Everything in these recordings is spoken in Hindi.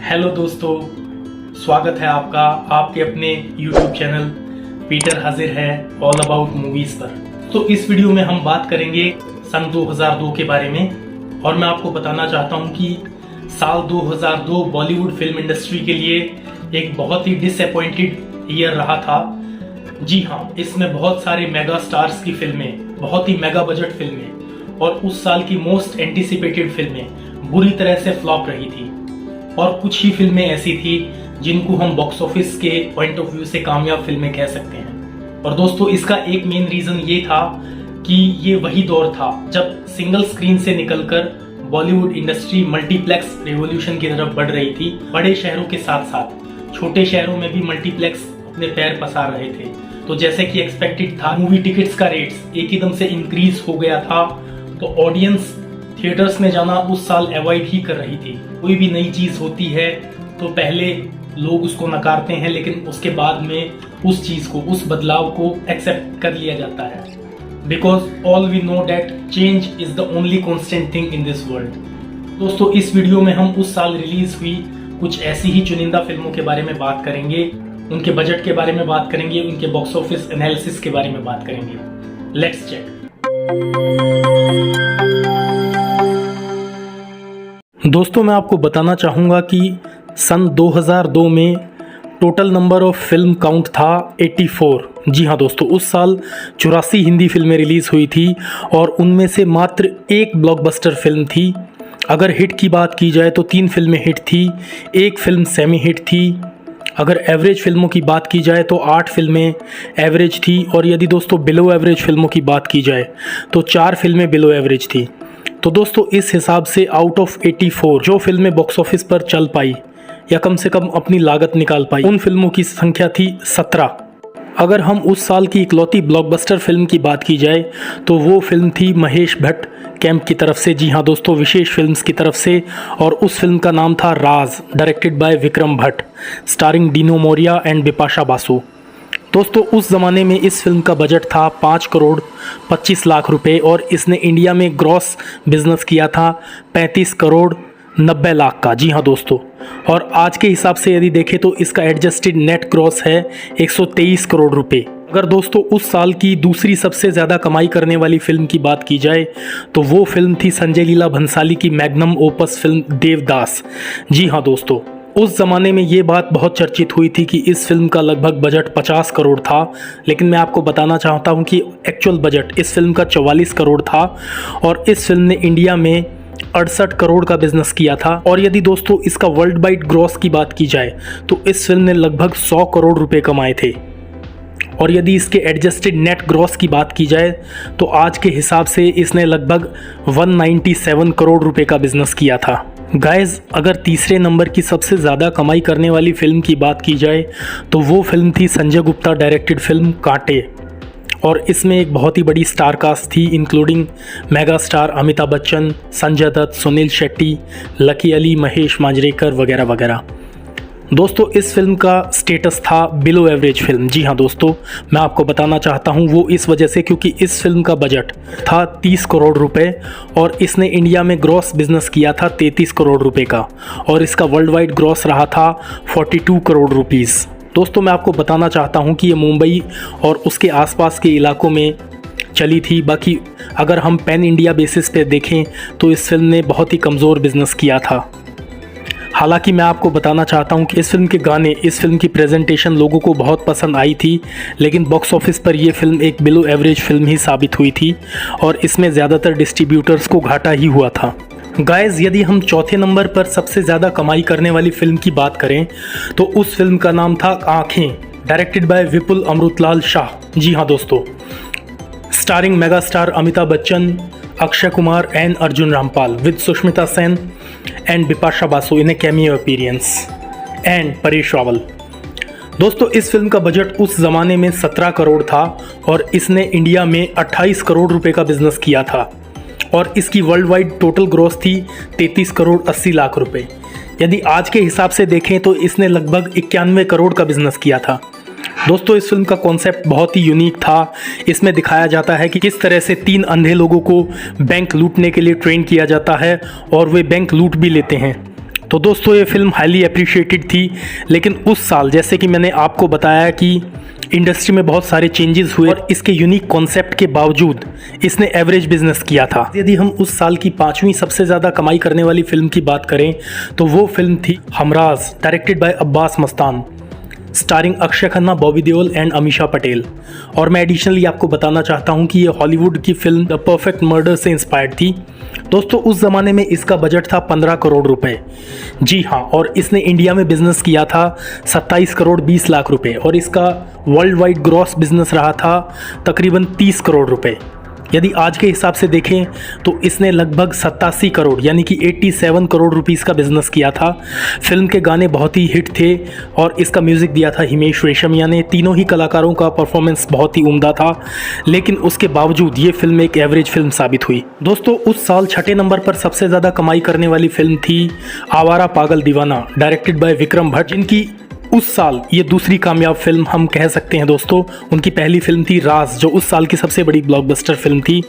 हेलो दोस्तों, स्वागत है आपका आपके अपने YouTube चैनल पीटर हाजिर है ऑल अबाउट मूवीज़ पर। तो इस वीडियो में हम बात करेंगे सन 2002 के बारे में और मैं आपको बताना चाहता हूं कि साल 2002 बॉलीवुड फिल्म इंडस्ट्री के लिए एक बहुत ही डिसअपॉइंटेड ईयर रहा था। जी हाँ, इसमें बहुत सारे मेगा स्टार्स की फिल्में, बहुत ही मेगा बजट फिल्में और उस साल की मोस्ट एंटिसिपेटेड फिल्में बुरी तरह से फ्लॉप रही थी और कुछ ही फिल्में ऐसी थी जिनको हम बॉक्स ऑफिस के पॉइंट ऑफ व्यू से कामयाब फिल्में कह सकते हैं। और दोस्तों, इसका एक मेन रीजन ये था कि ये वही दौर था जब सिंगल स्क्रीन से निकलकर बॉलीवुड इंडस्ट्री मल्टीप्लेक्स रेवोल्यूशन की तरफ बढ़ रही थी। बड़े शहरों के साथ साथ छोटे शहरों में भी मल्टीप्लेक्स अपने पैर पसार रहे थे। तो जैसे कि एक्सपेक्टेड था, मूवी टिकट्स का रेट्स एकदम से इंक्रीज हो गया था, तो ऑडियंस थिएटर्स में जाना उस साल अवॉइड ही कर रही थी। कोई भी नई चीज होती है तो पहले लोग उसको नकारते हैं, लेकिन उसके बाद में उस चीज को, उस बदलाव को एक्सेप्ट कर लिया जाता है। Because all we know that change is the only constant thing in this world. दोस्तों, इस वीडियो में हम उस साल रिलीज हुई कुछ ऐसी ही चुनिंदा फिल्मों के बारे में बात करेंगे, उनके बजट के बारे में बात करेंगे, उनके बॉक्स ऑफिस एनालिसिस के बारे में बात करेंगे। Let's check. दोस्तों, मैं आपको बताना चाहूँगा कि सन 2002 में total number of film count था 84। जी हाँ दोस्तों, उस साल 84 हिंदी फिल्में रिलीज़ हुई थी और उनमें से मात्र एक ब्लॉकबस्टर फिल्म थी। अगर हिट की बात की जाए तो 3 फिल्में हिट थी, एक फिल्म सेमी हिट थी। अगर एवरेज फिल्मों की बात की जाए तो 8 फिल्में एवरेज थी और यदि दोस्तों बिलो एवरेज फिल्मों की बात की जाए तो 4 फिल्में बिलो एवरेज थी। तो दोस्तों, इस हिसाब से आउट ऑफ 84 जो फिल्में बॉक्स ऑफिस पर चल पाई या कम से कम अपनी लागत निकाल पाई, उन फिल्मों की संख्या थी 17। अगर हम उस साल की इकलौती ब्लॉकबस्टर फिल्म की बात की जाए तो वो फिल्म थी महेश भट्ट कैंप की तरफ से। जी हाँ दोस्तों, विशेष फिल्म्स की तरफ से, और उस फिल्म का नाम था Raaz, directed by Vikram Bhatt, starring Dino Morea and Bipasha Basu. दोस्तों, उस ज़माने में इस फिल्म का बजट था 5 करोड़ 25 लाख रुपए और इसने इंडिया में ग्रॉस बिजनेस किया था 35 करोड़ 90 लाख का। जी हाँ दोस्तों, और आज के हिसाब से यदि देखें तो इसका एडजस्टेड नेट ग्रॉस है 123 करोड़ रुपए। अगर दोस्तों उस साल की दूसरी सबसे ज़्यादा कमाई करने वाली फिल्म की बात की जाए तो वो फिल्म थी संजय लीला भंसाली की मैग्नम ओपस फिल्म देवदास। जी हाँ दोस्तों, उस ज़माने में ये बात बहुत चर्चित हुई थी कि इस फिल्म का लगभग बजट 50 करोड़ था, लेकिन मैं आपको बताना चाहता हूँ कि एक्चुअल बजट इस फिल्म का 44 करोड़ था और इस फिल्म ने इंडिया में 68 करोड़ का बिजनेस किया था। और यदि दोस्तों इसका वर्ल्ड वाइड ग्रॉस की बात की जाए तो इस फिल्म ने लगभग 100 करोड़ रुपए कमाए थे। और यदि इसके एडजस्टेड नेट ग्रॉस की बात की जाए तो आज के हिसाब से इसने लगभग 197 करोड़ रुपए का बिजनेस किया था। गाइज, अगर तीसरे नंबर की सबसे ज़्यादा कमाई करने वाली फिल्म की बात की जाए तो वो फिल्म थी संजय गुप्ता डायरेक्टेड फिल्म कांटे, और इसमें एक बहुत ही बड़ी स्टार कास्ट थी including mega star Amitabh Bachchan, Sanjay Dutt, Sunil Shetty, Lucky Ali, Mahesh Manjrekar वगैरह वगैरह। दोस्तों, इस फिल्म का स्टेटस था बिलो एवरेज फिल्म। जी हाँ दोस्तों, मैं आपको बताना चाहता हूँ वो इस वजह से क्योंकि इस फिल्म का बजट था 30 करोड़ रुपए और इसने इंडिया में ग्रॉस बिजनेस किया था 33 करोड़ रुपए का और इसका वर्ल्ड वाइड ग्रॉस रहा था 42 करोड़ रुपीज़। दोस्तों, मैं आपको बताना चाहता हूँ कि ये मुंबई और उसके आसपास के इलाकों में चली थी। बाकी अगर हम पैन इंडिया बेसिस पे देखें तो इस फिल्म ने बहुत ही कमज़ोर बिजनेस किया था। हालांकि मैं आपको बताना चाहता हूं कि इस फिल्म के गाने, इस फिल्म की प्रेजेंटेशन लोगों को बहुत पसंद आई थी, लेकिन बॉक्स ऑफिस पर यह फिल्म एक बिलो एवरेज फिल्म ही साबित हुई थी और इसमें ज़्यादातर डिस्ट्रीब्यूटर्स को घाटा ही हुआ था। गाइज, यदि हम चौथे नंबर पर सबसे ज़्यादा कमाई करने वाली फिल्म की बात करें तो उस फिल्म का नाम था आँखें, डायरेक्टेड बाय विपुल अमृतलाल शाह। जी हाँ दोस्तों, starring mega star Amitabh Bachchan, Akshay Kumar and Arjun Rampal with Sushmita Sen and Bipasha Basu in A cameo appearance and Paresh Rawal. दोस्तों, इस फिल्म का बजट उस ज़माने में 17 करोड़ था और इसने इंडिया में 28 करोड़ रुपए का बिजनेस किया था और इसकी वर्ल्ड वाइड टोटल ग्रॉस थी 33 करोड़ 80 लाख रुपए। यदि आज के हिसाब से देखें तो इसने लगभग 91 करोड़ का बिजनेस किया था। दोस्तों, इस फिल्म का कॉन्सेप्ट बहुत ही यूनिक था। इसमें दिखाया जाता है कि किस तरह से 3 अंधे लोगों को बैंक लूटने के लिए ट्रेन किया जाता है और वे बैंक लूट भी लेते हैं। तो दोस्तों ये फिल्म हाईली अप्रिशिएटेड थी, लेकिन उस साल जैसे कि मैंने आपको बताया कि इंडस्ट्री में बहुत सारे चेंजेस हुए और इसके यूनिक कॉन्सेप्ट के बावजूद इसने एवरेज बिजनेस किया था। यदि हम उस साल की 5वीं सबसे ज़्यादा कमाई करने वाली फिल्म की बात करें तो वो फिल्म थी Humraaz, directed by Abbas Mastan, starring Akshaye Khanna, Bobby Deol and Ameesha Patel. और मैं एडिशनली आपको बताना चाहता हूँ कि ये हॉलीवुड की फिल्म द परफेक्ट मर्डर से इंस्पायर्ड थी। दोस्तों उस ज़माने में इसका बजट था 15 करोड़ रुपए। जी हाँ, और इसने इंडिया में बिजनेस किया था 27 करोड़ 20 लाख रुपए और इसका वर्ल्ड वाइड ग्रॉस बिजनेस रहा था तकरीबन 30 करोड़ रुपए। यदि आज के हिसाब से देखें तो इसने लगभग 87 करोड़ यानी कि 87 करोड़ रुपीस का बिजनेस किया था। फिल्म के गाने बहुत ही हिट थे और इसका म्यूज़िक दिया था हिमेश रेशमिया ने। तीनों ही कलाकारों का परफॉर्मेंस बहुत ही उम्दा था, लेकिन उसके बावजूद ये फिल्म एक एवरेज फिल्म साबित हुई। दोस्तों उस साल 6ठे नंबर पर सबसे ज़्यादा कमाई करने वाली फिल्म थी आवारा पागल दीवाना, डायरेक्टेड बाय विक्रम भट्ट, जिनकी उस साल ये दूसरी कामयाब फिल्म हम कह सकते हैं। दोस्तों उनकी पहली फिल्म थी राज, जो उस साल की सबसे बड़ी ब्लॉकबस्टर फिल्म थी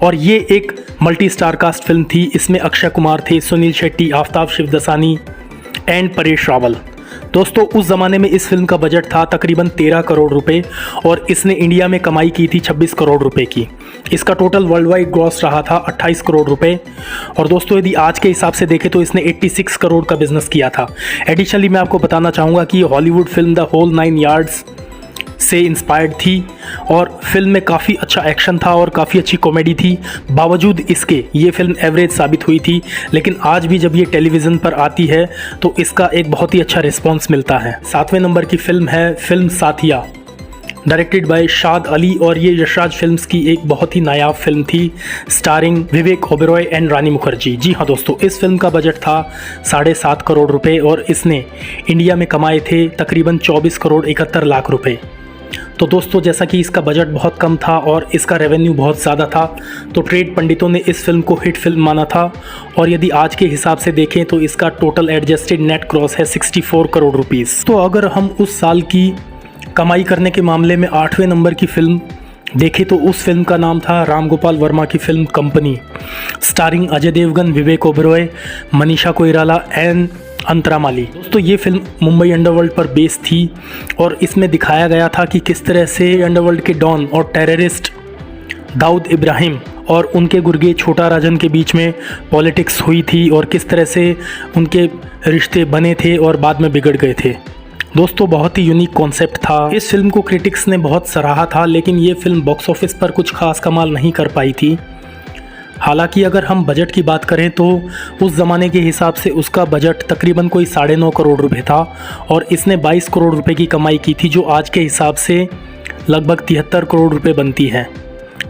और ये एक मल्टी स्टार कास्ट फिल्म थी। इसमें अक्षय कुमार थे, सुनील शेट्टी, आफ्ताब शिवदसानी एंड परेश रावल। दोस्तों उस ज़माने में इस फिल्म का बजट था तकरीबन 13 करोड़ रुपए और इसने इंडिया में कमाई की थी 26 करोड़ रुपए की। इसका टोटल वर्ल्ड वाइड ग्रॉस रहा था 28 करोड़ रुपए। और दोस्तों यदि आज के हिसाब से देखें तो इसने 86 करोड़ का बिजनेस किया था। एडिशनली मैं आपको बताना चाहूँगा कि Hollywood film the whole 9 yards से इंस्पायर्ड थी और फिल्म में काफ़ी अच्छा एक्शन था और काफ़ी अच्छी कॉमेडी थी। बावजूद इसके ये फिल्म एवरेज साबित हुई थी, लेकिन आज भी जब ये टेलीविज़न पर आती है तो इसका एक बहुत ही अच्छा रिस्पांस मिलता है। 7वें नंबर की फिल्म है फिल्म साथिया, डायरेक्टेड बाय शाद अली और ये यशराज फिल्म्स की एक बहुत ही नायाब फिल्म थी, स्टारिंग विवेक ओबेरॉय एंड रानी मुखर्जी। जी हाँ दोस्तों, इस फिल्म का बजट था 7.5 करोड़ रुपए और इसने इंडिया में कमाए थे तकरीबन 24 करोड़ 71 लाख रुपए। तो दोस्तों जैसा कि इसका बजट बहुत कम था और इसका रेवेन्यू बहुत ज़्यादा था, तो ट्रेड पंडितों ने इस फिल्म को हिट फिल्म माना था। और यदि आज के हिसाब से देखें तो इसका टोटल एडजस्टेड नेट क्रॉस है 64 करोड़ रुपीस। तो अगर हम उस साल की कमाई करने के मामले में 8वें नंबर की फिल्म देखें तो उस फिल्म का नाम था राम गोपाल वर्मा की film Company, starring Ajay Devgn, Vivek Oberoi, Manisha Koirala and Antara Mali. दोस्तों ये फिल्म मुंबई अंडरवर्ल्ड पर बेस थी और इसमें दिखाया गया था कि किस तरह से अंडरवर्ल्ड के डॉन और टेररिस्ट दाऊद इब्राहिम और उनके गुर्गे छोटा राजन के बीच में पॉलिटिक्स हुई थी और किस तरह से उनके रिश्ते बने थे और बाद में बिगड़ गए थे। दोस्तों बहुत ही यूनिक कॉन्सेप्ट था। इस फिल्म को क्रिटिक्स ने बहुत सराहा था, लेकिन ये फिल्म बॉक्स ऑफिस पर कुछ खास कमाल नहीं कर पाई थी। हालांकि अगर हम बजट की बात करें तो उस ज़माने के हिसाब से उसका बजट तकरीबन कोई 9.5 करोड़ रुपए था और इसने 22 करोड़ रुपए की कमाई की थी, जो आज के हिसाब से लगभग 73 करोड़ रुपए बनती है।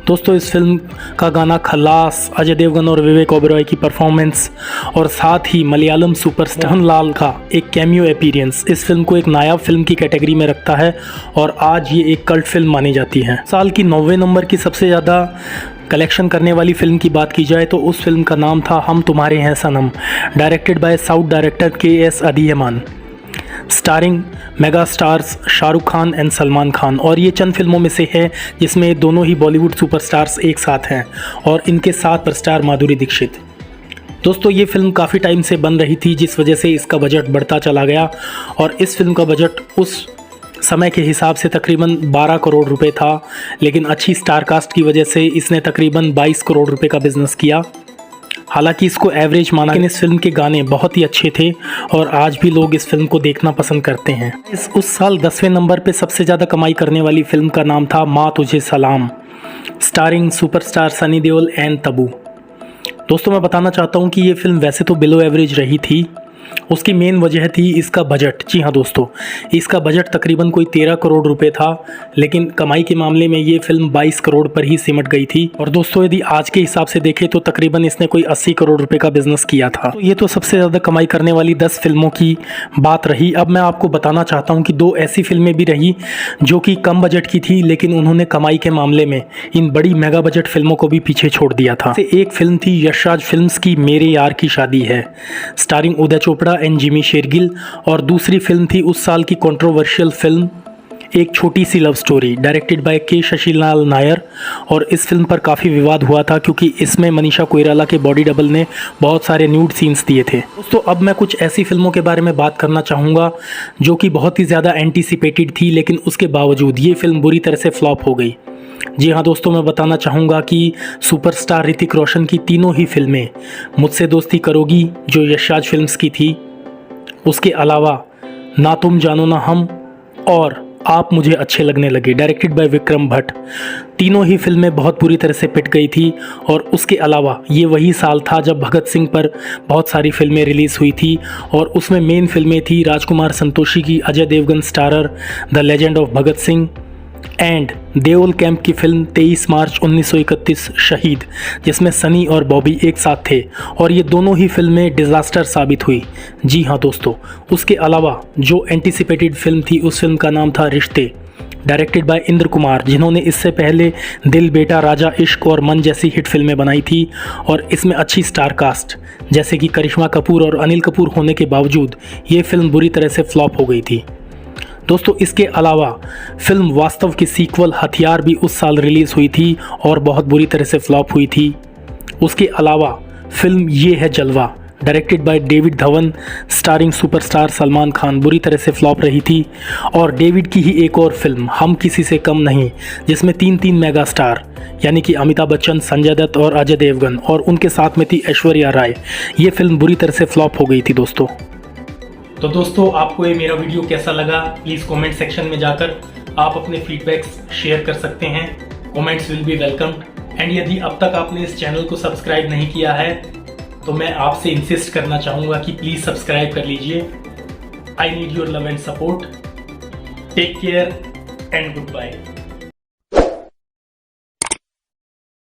दोस्तों इस फिल्म का गाना खल्लास, अजय देवगन और विवेक ओबेरॉय की परफॉर्मेंस और साथ ही मलयालम सुपरस्टार मोहनलाल का एक कैमियो अपीयरेंस इस फिल्म को एक नायाब फिल्म की कैटेगरी में रखता है और आज ये एक कल्ट फिल्म मानी जाती है। साल की 9वें नंबर की सबसे ज़्यादा कलेक्शन करने वाली फिल्म की बात की जाए तो उस फिल्म का नाम था Hum Tumhare Hain Sanam, directed by south director K S. Adhiyaman, starring mega stars Shahrukh Khan and Salman Khan. और ये चंद फिल्मों में से है जिसमें दोनों ही बॉलीवुड सुपरस्टार्स एक साथ हैं और इनके साथ स्टार माधुरी दीक्षित। दोस्तों ये फिल्म काफ़ी टाइम से बन रही थी, जिस वजह से इसका बजट बढ़ता चला गया और इस फिल्म का बजट उस समय के हिसाब से तकरीबन 12 करोड़ रुपए था, लेकिन अच्छी स्टार कास्ट की वजह से इसने तकरीबन 22 करोड़ रुपए का बिजनेस किया। हालांकि इसको एवरेज माना, लेकिन इस फिल्म के गाने बहुत ही अच्छे थे और आज भी लोग इस फिल्म को देखना पसंद करते हैं। उस साल 10वें नंबर पे सबसे ज़्यादा कमाई करने वाली फिल्म का नाम था माँ तुझे सलाम, starring superstar Sunny Deol and Tabu. दोस्तों मैं बताना चाहता हूँ कि ये फिल्म वैसे तो बिलो एवरेज रही थी, उसकी मेन वजह थी इसका बजट। जी हाँ दोस्तों, इसका बजट तकरीबन कोई 13 करोड़ रुपए था, लेकिन कमाई के मामले में ये फिल्म 22 करोड़ पर ही सिमट गई थी। और दोस्तों यदि आज के हिसाब से देखें तो तकरीबन इसने कोई 80 करोड़ रुपए का बिजनेस किया था। तो ये तो सबसे ज़्यादा कमाई करने वाली 10 फिल्मों की बात रही। अब मैं आपको बताना चाहता हूँ कि 2 ऐसी फिल्में भी रही जो कि कम बजट की थी, लेकिन उन्होंने कमाई के मामले में इन बड़ी मेगा बजट फिल्मों को भी पीछे छोड़ दिया था। एक फिल्म थी यशराज फिल्म्स की मेरे यार की शादी है, स्टारिंग उदय चोपड़ा एंड जिमी शेरगिल। और दूसरी फिल्म थी उस साल की कंट्रोवर्शियल फिल्म एक छोटी सी लव स्टोरी डायरेक्टेड बाय के शशिलाल नायर। और इस फिल्म पर काफ़ी विवाद हुआ था क्योंकि इसमें मनीषा कोइराला के बॉडी डबल ने बहुत सारे न्यूड सीन्स दिए थे। दोस्तों अब मैं कुछ ऐसी फिल्मों के बारे में बात करना चाहूँगा जो कि बहुत ही ज़्यादा एंटीसिपेटेड थी, लेकिन उसके बावजूद ये फिल्म बुरी तरह से फ्लॉप हो गई। जी हाँ दोस्तों, मैं बताना चाहूँगा कि सुपरस्टार ऋतिक रोशन की तीनों ही फिल्में मुझसे दोस्ती करोगी जो यशराज फिल्म्स की थी, उसके अलावा ना तुम जानो ना हम और आप मुझे अच्छे लगने लगे डायरेक्टेड बाय विक्रम भट्ट, तीनों ही फिल्में बहुत बुरी तरह से पिट गई थी। और उसके अलावा ये वही साल था जब भगत सिंह पर बहुत सारी फिल्में रिलीज़ हुई थी और उसमें मेन फिल्में थी राजकुमार संतोषी की Ajay Devgn starrer the legend of Bhagat Singh and Deol camp की फिल्म 23 मार्च 1931 शहीद, जिसमें सनी और बॉबी एक साथ थे और ये दोनों ही फिल्में डिज़ास्टर साबित हुई। जी हाँ दोस्तों, उसके अलावा जो एंटीसिपेटेड फिल्म थी उस फिल्म का नाम था रिश्ते, डायरेक्टेड बाय इंद्र कुमार, जिन्होंने इससे पहले दिल बेटा राजा इश्क और मन जैसी हिट फिल्में बनाई थी और इसमें अच्छी स्टार कास्ट जैसे कि करिश्मा कपूर और अनिल कपूर होने के बावजूद ये फिल्म बुरी तरह से फ्लॉप हो गई थी। दोस्तों इसके अलावा फिल्म वास्तव की सीक्वल हथियार भी उस साल रिलीज़ हुई थी और बहुत बुरी तरह से फ्लॉप हुई थी। उसके अलावा फिल्म ये है जलवा directed by David Dhawan starring superstar Salman Khan बुरी तरह से फ्लॉप रही थी। और डेविड की ही एक और फिल्म हम किसी से कम नहीं, जिसमें तीन मेगा स्टार यानी कि अमिताभ बच्चन, संजय दत्त और अजय देवगन और उनके साथ में थी ऐश्वर्या राय, ये फिल्म बुरी तरह से फ्लॉप हो गई थी दोस्तों। तो दोस्तों आपको ये मेरा वीडियो कैसा लगा प्लीज़ कमेंट सेक्शन में जाकर आप अपने फीडबैक्स शेयर कर सकते हैं। Comments will be welcomed. And यदि अब तक आपने इस चैनल को सब्सक्राइब नहीं किया है तो मैं आपसे इंसिस्ट करना चाहूँगा कि प्लीज़ सब्सक्राइब कर लीजिए। I need your love and support. Take care and good bye.